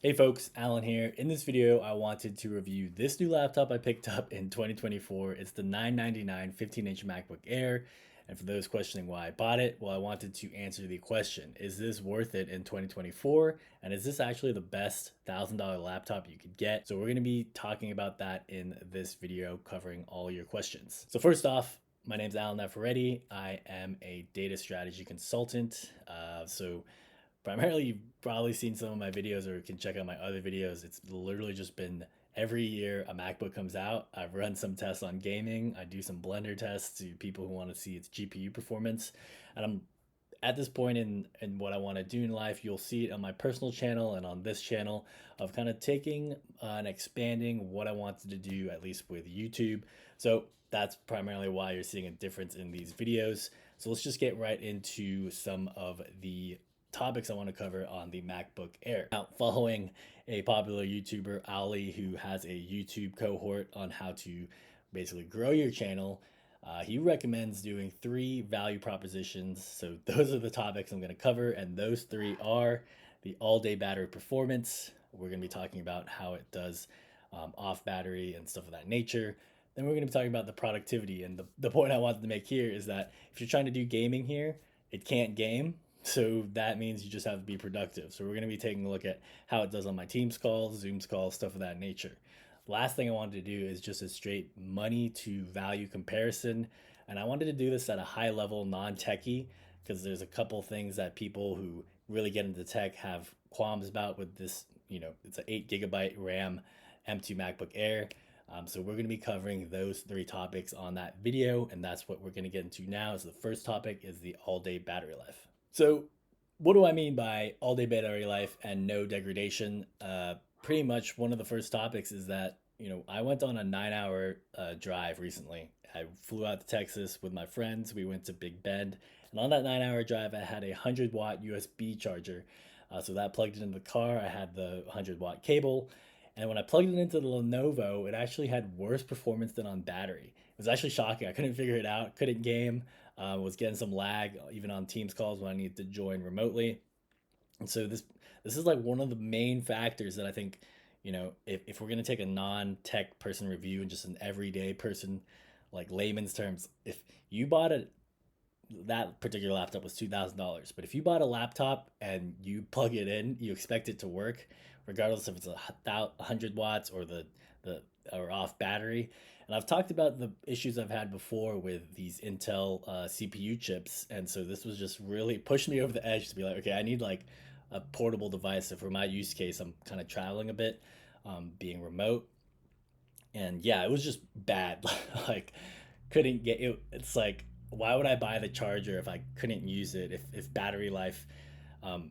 Hey folks, Alan here. In this video, I wanted to review this new laptop I picked up in 2024. It's the 999 15-inch MacBook Air. And for those questioning why I bought it, well, I wanted to answer the question, is this worth it in 2024? And is this actually the best $1,000 laptop you could get? So we're going to be talking about that in this video, covering all your questions. So first off, my name's Alan Nafaretti. I am a data strategy consultant. Primarily, you've probably seen some of my videos or can check out my other videos. It's literally just been every year a MacBook comes out. I've run some tests on gaming. I do some Blender tests to people who want to see its GPU performance. And I'm at this point in what I want to do in life. You'll see it on my personal channel and on this channel of kind of taking and expanding what I wanted to do, at least with YouTube. So that's primarily why you're seeing a difference in these videos. So let's just get right into some of the topics I want to cover on the MacBook Air. Now, following a popular YouTuber, Ali, who has a YouTube cohort on how to basically grow your channel, he recommends doing 3 value propositions. So those are the topics I'm going to cover, and those 3 are the all-day battery performance. We're going to be talking about how it does off battery and stuff of that nature. Then we're going to be talking about the productivity, and the point I wanted to make here is that if you're trying to do gaming here, it can't game. So that means you just have to be productive. So we're going to be taking a look at how it does on my Teams calls, Zooms calls, stuff of that nature. Last thing I wanted to do is just a straight money to value comparison. And I wanted to do this at a high level, non-techie, because there's a couple things that people who really get into tech have qualms about with this. It's an 8 GB RAM M2 Macbook Air. So we're going to be covering those 3 topics on that video, and that's what we're going to get into now. Is the first topic is the all-day battery life. So what do I mean by all-day battery life and no degradation? Pretty much one of the first topics is that, I went on a 9-hour drive recently. I flew out to Texas with my friends. We went to Big Bend. And on that 9-hour drive, I had a 100-watt USB charger. So that plugged it into the car. I had the 100-watt cable. And when I plugged it into the Lenovo, it actually had worse performance than on battery. It was actually shocking. I couldn't figure it out. Couldn't game. Was getting some lag even on Teams calls when I needed to join remotely. And so this is like one of the main factors that I think, if we're gonna take a non-tech person review and just an everyday person, like layman's terms, if you bought a that particular laptop was $2,000. But if you bought a laptop and you plug it in, you expect it to work, regardless if it's 100 watts or the or off battery. And I've talked about the issues I've had before with these Intel CPU chips, and so this was just really pushed me over the edge to be like, okay, I need like a portable device. So for my use case, I'm kind of traveling a bit, being remote, and yeah, it was just bad. Like, couldn't get it. It's like, why would I buy the charger if I couldn't use it? If battery life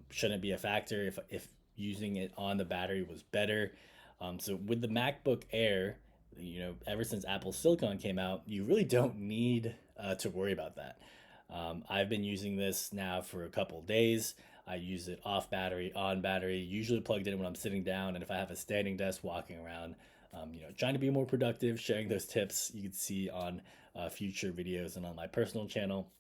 shouldn't be a factor, if using it on the battery was better. So with the MacBook Air, ever since Apple Silicon came out, you really don't need to worry about that. I've been using this now for a couple days. I use it off battery, on battery, usually plugged in when I'm sitting down, and if I have a standing desk walking around, trying to be more productive, sharing those tips you can see on future videos and on my personal channel,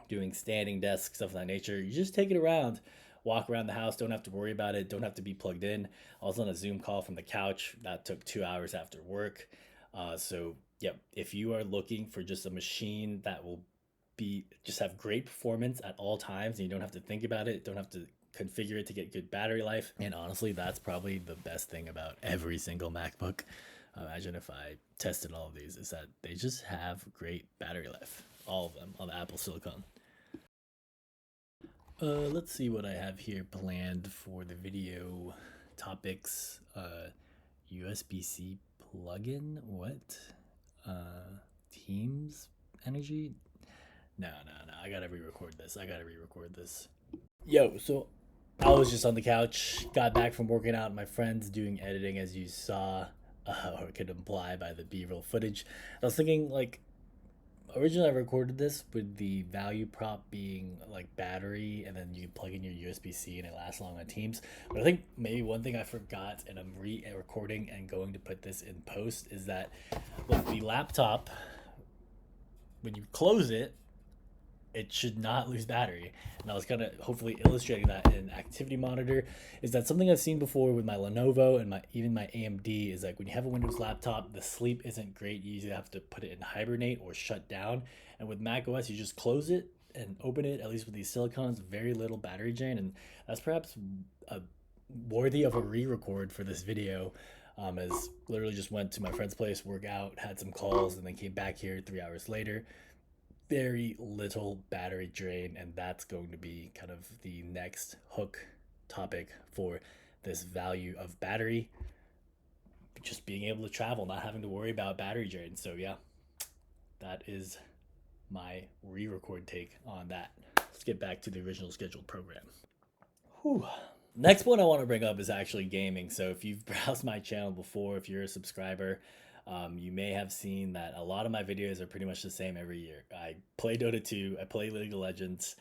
doing standing desk, stuff of that nature. You just take it around, walk around the house, don't have to worry about it, don't have to be plugged in. I was on a Zoom call from the couch. That took 2 hours after work. Yep, if you are looking for just a machine that will just have great performance at all times and you don't have to think about it, don't have to configure it to get good battery life. And honestly, that's probably the best thing about every single MacBook. Imagine if I tested all of these, is that they just have great battery life, all of them on the Apple Silicon. Let's see what I have here planned for the video topics. USB-C plugin? What? Teams energy? No. I gotta re-record this. Yo, so I was just on the couch, got back from working out with my friends doing editing, as you saw, or could imply by the B-roll footage. I was thinking, like, originally I recorded this with the value prop being like battery, and then you plug in your USB-C and it lasts long on Teams. But I think maybe one thing I forgot, and I'm re-recording and going to put this in post, is that with the laptop, when you close it, it should not lose battery. And I was kind of hopefully illustrating that in activity monitor. Is that something I've seen before with my Lenovo and my even my AMD? Is like when you have a Windows laptop, the sleep isn't great. You usually have to put it in hibernate or shut down. And with Mac OS, you just close it and open it. At least with these silicons, very little battery drain, and that's perhaps a worthy of a re-record for this video. As literally just went to my friend's place, work out, had some calls, and then came back here 3 hours later. Very little battery drain, and that's going to be kind of the next hook topic for this value of battery. Just being able to travel, not having to worry about battery drain. So yeah, that is my re-record take on that. Let's get back to the original scheduled program. Whew. Next one I want to bring up is actually gaming. So if you've browsed my channel before, if you're a subscriber, you may have seen that a lot of my videos are pretty much the same every year. I play Dota 2, I play League of Legends,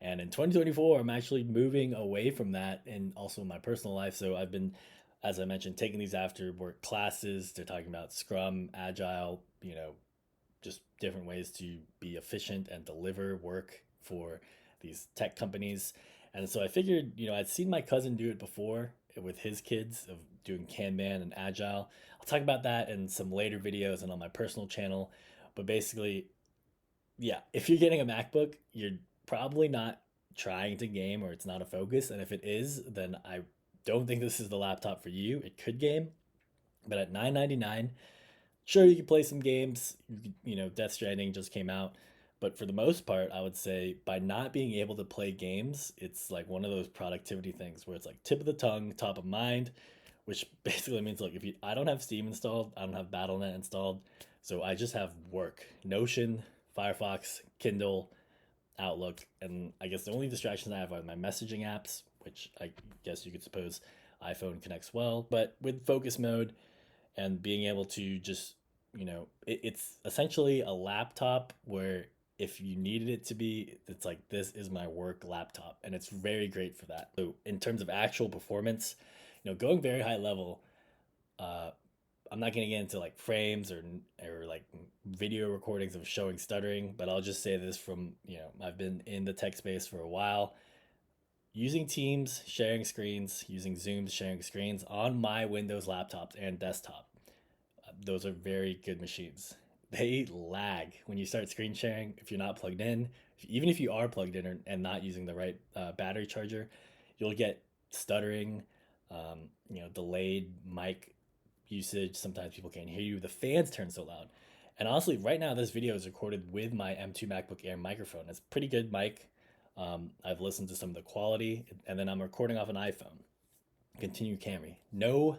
and in 2024, I'm actually moving away from that and also in my personal life. So I've been, as I mentioned, taking these after work classes. They're talking about Scrum, Agile, just different ways to be efficient and deliver work for these tech companies. And so I figured, I'd seen my cousin do it before with his kids of doing Kanban and Agile. I'll talk about that in some later videos and on my personal channel. But basically, yeah, if you're getting a MacBook, you're probably not trying to game or it's not a focus. And if it is, then I don't think this is the laptop for you. It could game, but at $999, sure, you can play some games. Death Stranding just came out. But for the most part, I would say by not being able to play games, it's like one of those productivity things where it's like tip of the tongue, top of mind, which basically means like if I don't have Steam installed, I don't have Battle.net installed, so I just have work, Notion, Firefox, Kindle, Outlook, and I guess the only distractions I have are my messaging apps, which I guess you could suppose iPhone connects well. But with focus mode and being able to just, it's essentially a laptop where if you needed it to be, it's like this is my work laptop, and it's very great for that. So in terms of actual performance, going very high level, uh, I'm not going to get into like frames or like video recordings of showing stuttering, but I'll just say this from, I've been in the tech space for a while. Using Teams, sharing screens, using Zooms, sharing screens on my Windows laptops and desktop. Those are very good machines. They lag when you start screen sharing if you're not plugged in. Even if you are plugged in and not using the right battery charger, you'll get stuttering, delayed mic usage. Sometimes people can't hear you. The fans turn so loud. And honestly, right now, this video is recorded with my M2 Macbook Air microphone. It's a pretty good mic. I've listened to some of the quality, and then I'm recording off an iPhone. Continue Camry. No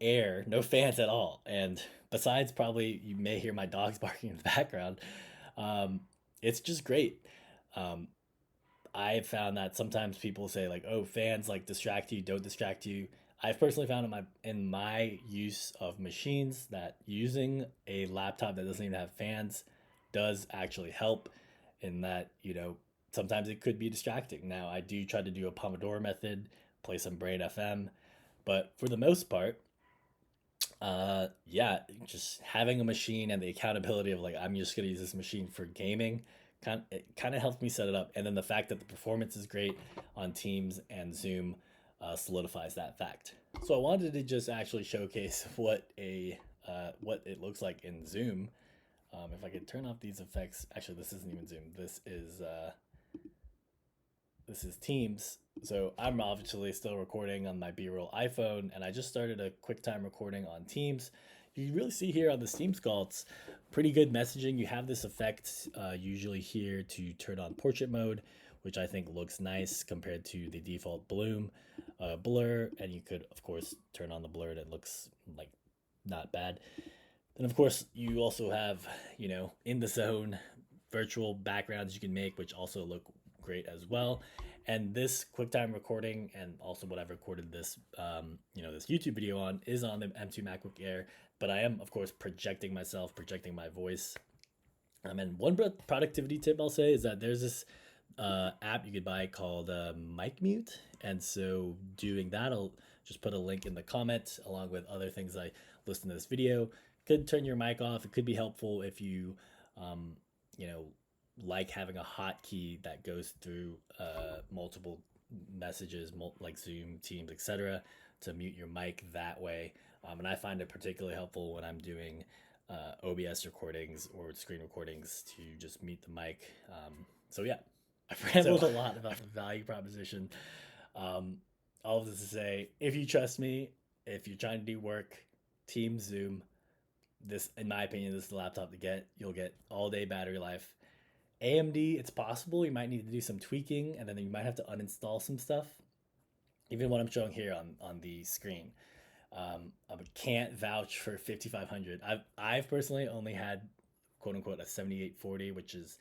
air, no fans at all. And besides, probably you may hear my dogs barking in the background. It's just great. Um, I've found that sometimes people say like, "Oh, fans like distract you, don't distract you." I've personally found in my use of machines that using a laptop that doesn't even have fans does actually help. In that, sometimes it could be distracting. Now, I do try to do a Pomodoro method, play some Brain FM, but for the most part, yeah, just having a machine and the accountability of like I'm just gonna use this machine for gaming, it kind of helped me set it up. And then the fact that the performance is great on Teams and Zoom solidifies that fact. So I wanted to just actually showcase what it looks like in Zoom. If I could turn off these effects, actually this isn't even Zoom. This is Teams. So I'm obviously still recording on my B-roll iPhone, and I just started a QuickTime recording on Teams. You really see here on the Steam Skull, it's pretty good messaging. You have this effect usually here to turn on portrait mode, which I think looks nice compared to the default blur, and you could, of course, turn on the blur, and it looks like not bad. Then, of course, you also have, in the zone virtual backgrounds you can make, which also look great as well. And this QuickTime recording, and also what I've recorded this, this YouTube video on, is on the M2 MacBook Air. But I am, of course, projecting myself, projecting my voice. And one productivity tip I'll say is that there's this app you could buy called Mic Mute. And so doing that, I'll just put a link in the comment along with other things I list in this video. Could turn your mic off. It could be helpful if you, like having a hotkey that goes through multiple messages, like Zoom, Teams, etc., to mute your mic that way. And I find it particularly helpful when I'm doing OBS recordings or screen recordings to just mute the mic. So yeah, I've rambled a lot about the value proposition. All of this to say, if you trust me, if you're trying to do work, Teams, Zoom, this, in my opinion, this is the laptop to get. You'll get all day battery life. AMD, it's possible you might need to do some tweaking, and then you might have to uninstall some stuff. Even what I'm showing here on the screen. I can't vouch for 5500. I've personally only had quote unquote a 7840, which is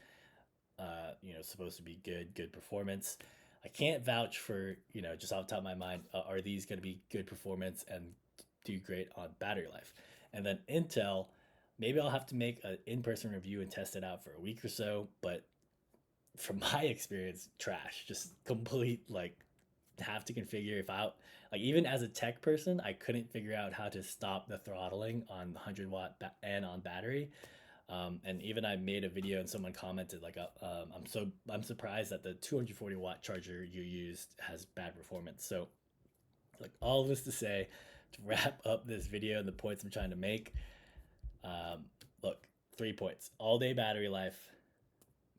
supposed to be good performance. I can't vouch for, just off the top of my mind, are these going to be good performance and do great on battery life? And then Intel, maybe I'll have to make an in-person review and test it out for a week or so, but from my experience, trash. Just complete, have to configure if I, even as a tech person, I couldn't figure out how to stop the throttling on 100-watt and on battery. And even I made a video and someone commented I'm surprised that the 240-watt charger you used has bad performance. So all of this to say, to wrap up this video and the points I'm trying to make, look, 3 points: all day battery life,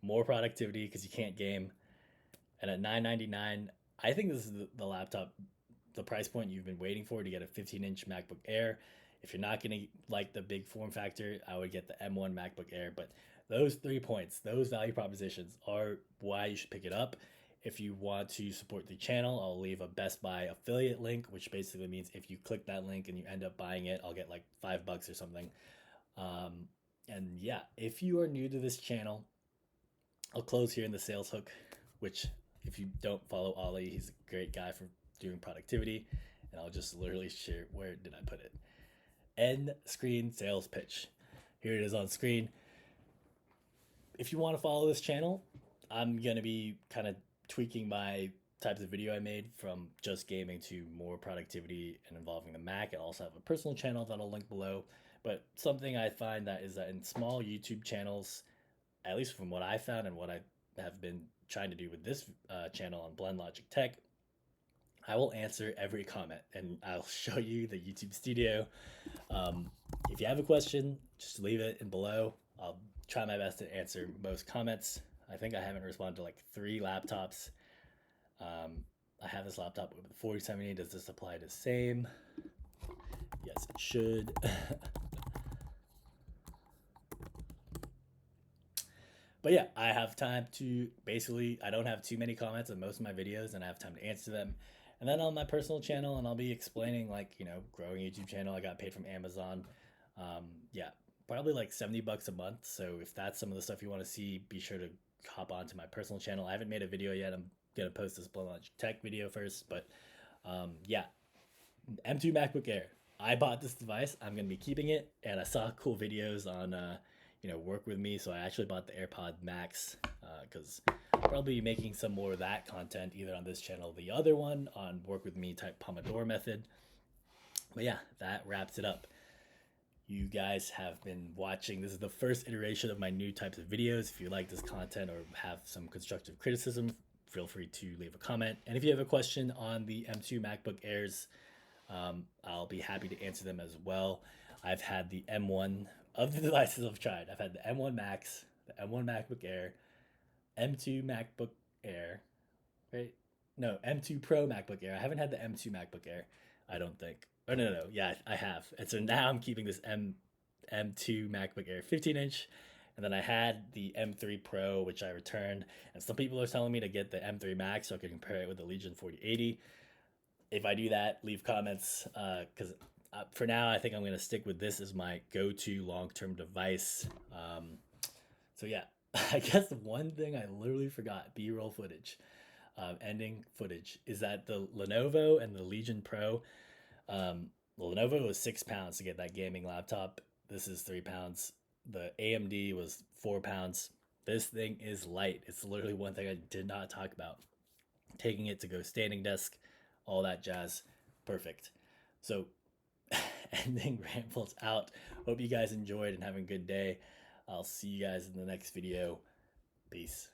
more productivity because you can't game, and at $999, I think this is the laptop, the price point you've been waiting for to get a 15-inch MacBook Air. If you're not going to like the big form factor, I would get the M1 MacBook Air. But those 3 points, those value propositions are why you should pick it up. If you want to support the channel, I'll leave a Best Buy affiliate link, which basically means if you click that link and you end up buying it, I'll get like $5 or something. And yeah, if you are new to this channel, I'll close here in the sales hook, which if you don't follow Ollie, he's a great guy for doing productivity. And I'll just literally share, where did I put it? End screen sales pitch. Here it is on screen. If you want to follow this channel, I'm going to be kind of tweaking my types of video I made from just gaming to more productivity and involving the Mac. I also have a personal channel that I'll link below. But something I find that is that in small YouTube channels, at least from what I found and what I have been trying to do with this channel on Blend Logic Tech, I will answer every comment and I'll show you the YouTube studio. If you have a question, just leave it in below. I'll try my best to answer most comments. I think I haven't responded to like 3 laptops. I have this laptop with the 4070. Does this apply to same? Yes, it should. But yeah, I have time to I don't have too many comments on most of my videos and I have time to answer them. And then on my personal channel, and I'll be explaining growing YouTube channel. I got paid from Amazon. Yeah, probably like $70 a month. So if that's some of the stuff you want to see, be sure to hop onto my personal channel. I haven't made a video yet. I'm going to post this Blend Logic Tech video first. But yeah, M2 MacBook Air. I bought this device. I'm going to be keeping it. And I saw cool videos on work with me, so I actually bought the AirPod Max because I'll probably be making some more of that content either on this channel or the other one on work with me type Pomodoro method. But yeah, that wraps it up. You guys have been watching. This is the first iteration of my new types of videos. If you like this content or have some constructive criticism, feel free to leave a comment. And if you have a question on the M2 MacBook Airs, I'll be happy to answer them as well. I've had the M1 of the devices I've tried. I've had the M1 Max, the M1 MacBook Air, M2 MacBook Air, right? No, M2 Pro MacBook Air. I haven't had the M2 MacBook Air, I don't think. Oh, no. Yeah, I have. And so now I'm keeping this M2 MacBook Air 15-inch. And then I had the M3 Pro, which I returned. And some people are telling me to get the M3 Max so I can compare it with the Legion 4080. If I do that, leave comments because for now, I think I'm going to stick with this as my go-to long-term device. So yeah, I guess the one thing I literally forgot, B-roll footage, ending footage, is that the Lenovo and the Legion Pro, the Lenovo was £6 to get that gaming laptop. This is £3. The AMD was £4. This thing is light. It's literally one thing I did not talk about. Taking it to go standing desk, all that jazz, perfect. So ending rambles out. Hope you guys enjoyed and have a good day. I'll see you guys in the next video. Peace.